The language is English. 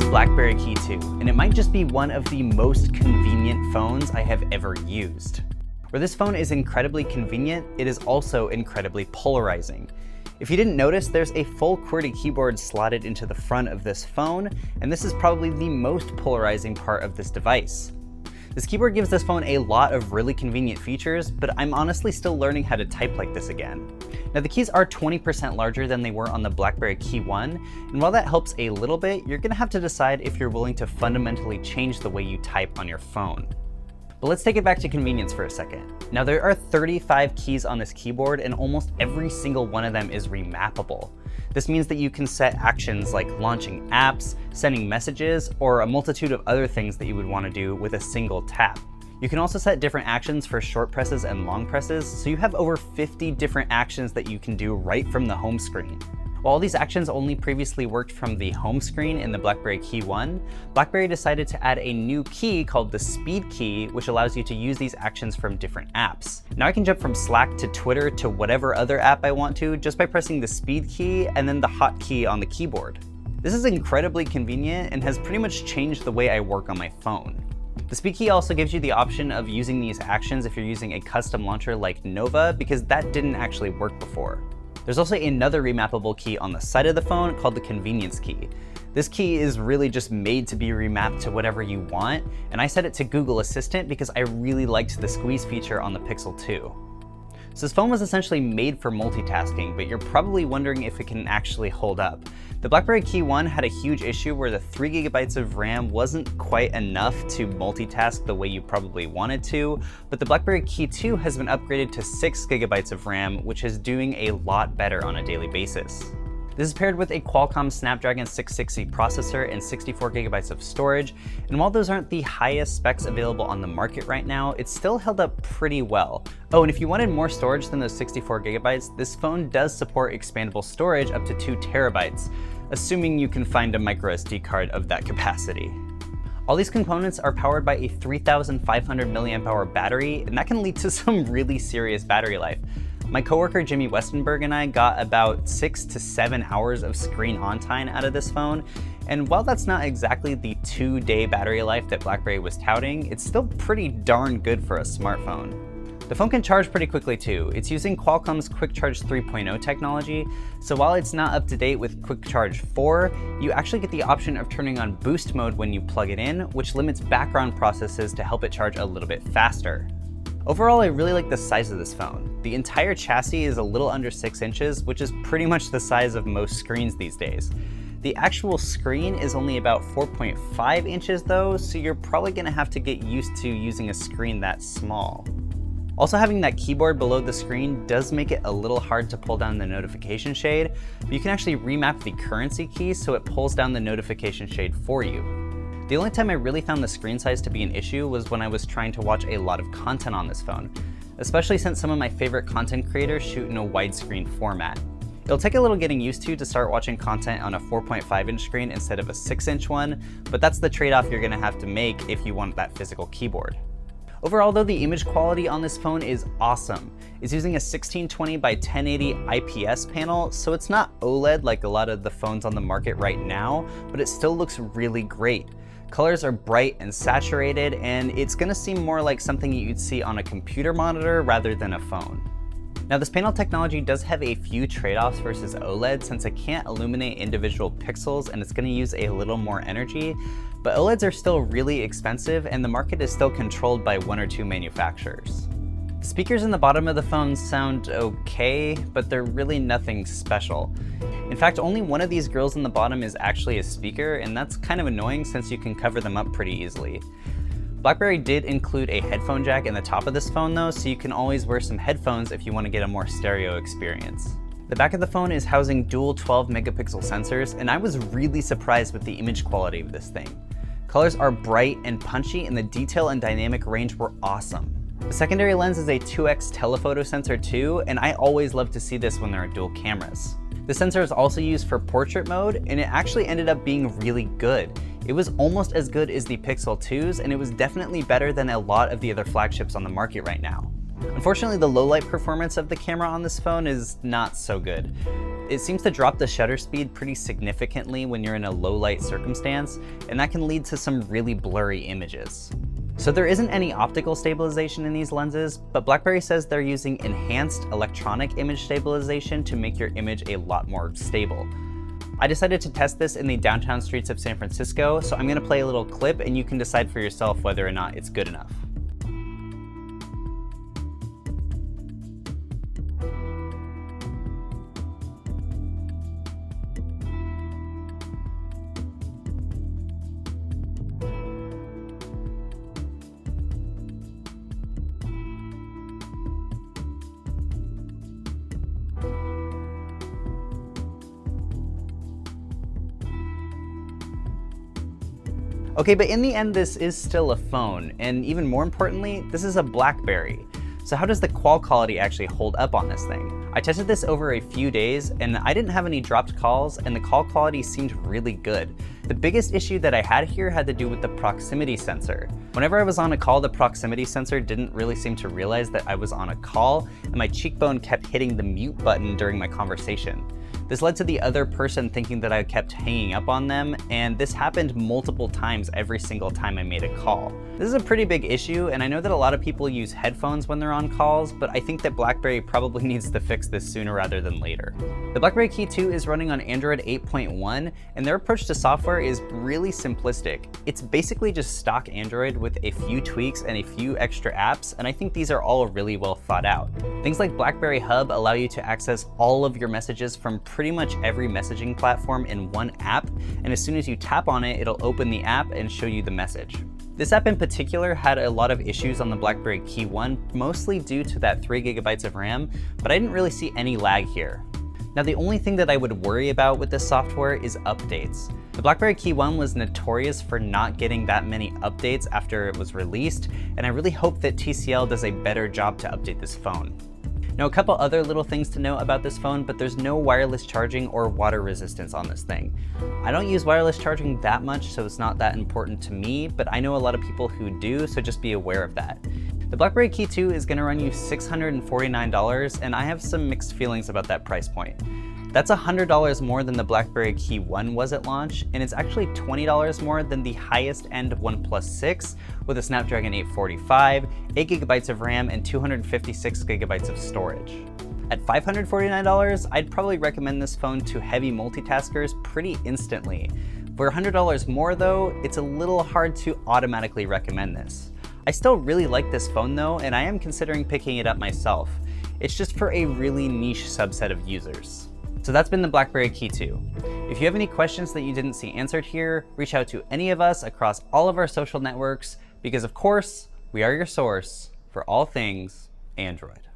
Blackberry Key2, and it might just be one of the most convenient phones I have ever used. Where this phone is incredibly convenient, it is also incredibly polarizing. If you didn't notice, there's a full QWERTY keyboard slotted into the front of this phone, and this is probably the most polarizing part of this device. This keyboard gives this phone a lot of really convenient features, but I'm honestly still learning how to type like this again. Now the keys are 20% larger than they were on the Blackberry Key1, and while that helps a little bit, you're gonna have to decide if you're willing to fundamentally change the way you type on your phone. But let's take it back to convenience for a second. Now there are 35 keys on this keyboard, and almost every single one of them is remappable. This means that you can set actions like launching apps, sending messages, or a multitude of other things that you would want to do with a single tap. You can also set different actions for short presses and long presses, so you have over 50 different actions that you can do right from the home screen. While all these actions only previously worked from the home screen in the Blackberry Key1, Blackberry decided to add a new key called the Speed key, which allows you to use these actions from different apps. Now I can jump from Slack to Twitter to whatever other app I want to just by pressing the Speed key and then the hotkey on the keyboard. This is incredibly convenient and has pretty much changed the way I work on my phone. The Speed key also gives you the option of using these actions if you're using a custom launcher like Nova, because that didn't actually work before. There's also another remappable key on the side of the phone called the Convenience key. This key is really just made to be remapped to whatever you want, and I set it to Google Assistant because I really liked the squeeze feature on the Pixel 2. So this phone was essentially made for multitasking, but you're probably wondering if it can actually hold up. The Blackberry Key1 had a huge issue where the 3 GB of RAM wasn't quite enough to multitask the way you probably wanted to, but the Blackberry Key2 has been upgraded to 6 GB of RAM, which is doing a lot better on a daily basis. This is paired with a Qualcomm Snapdragon 660 processor and 64 GB of storage, and while those aren't the highest specs available on the market right now, it's still held up pretty well. Oh, and if you wanted more storage than those 64 GB, this phone does support expandable storage up to 2 TB, assuming you can find a microSD card of that capacity. All these components are powered by a 3,500 mAh battery, and that can lead to some really serious battery life. My coworker Jimmy Westenberg and I got about 6 to 7 hours of screen on time out of this phone, and while that's not exactly the 2-day battery life that Blackberry was touting, it's still pretty darn good for a smartphone. The phone can charge pretty quickly too. It's using Qualcomm's Quick Charge 3.0 technology, so while it's not up to date with Quick Charge 4, you actually get the option of turning on boost mode when you plug it in, which limits background processes to help it charge a little bit faster. Overall, I really like the size of this phone. The entire chassis is a little under 6 inches, which is pretty much the size of most screens these days. The actual screen is only about 4.5 inches though, so you're probably gonna have to get used to using a screen that small. Also, having that keyboard below the screen does make it a little hard to pull down the notification shade, but you can actually remap the currency key so it pulls down the notification shade for you. The only time I really found the screen size to be an issue was when I was trying to watch a lot of content on this phone, especially since some of my favorite content creators shoot in a widescreen format. It'll take a little getting used to start watching content on a 4.5-inch screen instead of a 6-inch one, but that's the trade-off you're gonna have to make if you want that physical keyboard. Overall though, the image quality on this phone is awesome. It's using a 1620 by 1080 IPS panel, so it's not OLED like a lot of the phones on the market right now, but it still looks really great. Colors are bright and saturated, and it's gonna seem more like something you'd see on a computer monitor rather than a phone. Now this panel technology does have a few trade-offs versus OLED, since it can't illuminate individual pixels and it's gonna use a little more energy, but OLEDs are still really expensive and the market is still controlled by 1 or 2 manufacturers. The speakers in the bottom of the phone sound okay, but they're really nothing special. In fact, only one of these grills in the bottom is actually a speaker, and that's kind of annoying since you can cover them up pretty easily. Blackberry did include a headphone jack in the top of this phone though, so you can always wear some headphones if you want to get a more stereo experience. The back of the phone is housing dual 12 megapixel sensors, and I was really surprised with the image quality of this thing. Colors are bright and punchy, and the detail and dynamic range were awesome. The secondary lens is a 2x telephoto sensor too, and I always love to see this when there are dual cameras. The sensor is also used for portrait mode, and it actually ended up being really good. It was almost as good as the Pixel 2s, and it was definitely better than a lot of the other flagships on the market right now. Unfortunately, the low light performance of the camera on this phone is not so good. It seems to drop the shutter speed pretty significantly when you're in a low light circumstance, and that can lead to some really blurry images. So there isn't any optical stabilization in these lenses, but Blackberry says they're using enhanced electronic image stabilization to make your image a lot more stable. I decided to test this in the downtown streets of San Francisco, so I'm gonna play a little clip and you can decide for yourself whether or not it's good enough. Okay, but in the end, this is still a phone, and even more importantly, this is a Blackberry. So how does the quality actually hold up on this thing? I tested this over a few days, and I didn't have any dropped calls, and the call quality seemed really good. The biggest issue that I had here had to do with the proximity sensor. Whenever I was on a call, the proximity sensor didn't really seem to realize that I was on a call, and my cheekbone kept hitting the mute button during my conversation. This led to the other person thinking that I kept hanging up on them, and this happened multiple times every single time I made a call. This is a pretty big issue, and I know that a lot of people use headphones when they're on calls, but I think that Blackberry probably needs to fix this sooner rather than later. The Blackberry Key2 is running on Android 8.1, and their approach to software is really simplistic. It's basically just stock Android with a few tweaks and a few extra apps, and I think these are all really well thought out. Things like Blackberry Hub allow you to access all of your messages from pretty much every messaging platform in one app, and as soon as you tap on it, it'll open the app and show you the message. This app in particular had a lot of issues on the Blackberry Key1, mostly due to that 3 GB of RAM, but I didn't really see any lag here. Now, the only thing that I would worry about with this software is updates. The Blackberry Key1 was notorious for not getting that many updates after it was released, and I really hope that TCL does a better job to update this phone. Now, a couple other little things to know about this phone, but there's no wireless charging or water resistance on this thing. I don't use wireless charging that much, so it's not that important to me, but I know a lot of people who do, so just be aware of that. The Blackberry Key2 is gonna run you $649, and I have some mixed feelings about that price point. That's $100 more than the Blackberry Key1 was at launch, and it's actually $20 more than the highest end OnePlus 6 with a Snapdragon 845, 8 GB of RAM, and 256 GB of storage. At $549, I'd probably recommend this phone to heavy multitaskers pretty instantly. For $100 more though, it's a little hard to automatically recommend this. I still really like this phone though, and I am considering picking it up myself. It's just for a really niche subset of users. So that's been the Blackberry Key2. If you have any questions that you didn't see answered here, reach out to any of us across all of our social networks, because of course, we are your source for all things Android.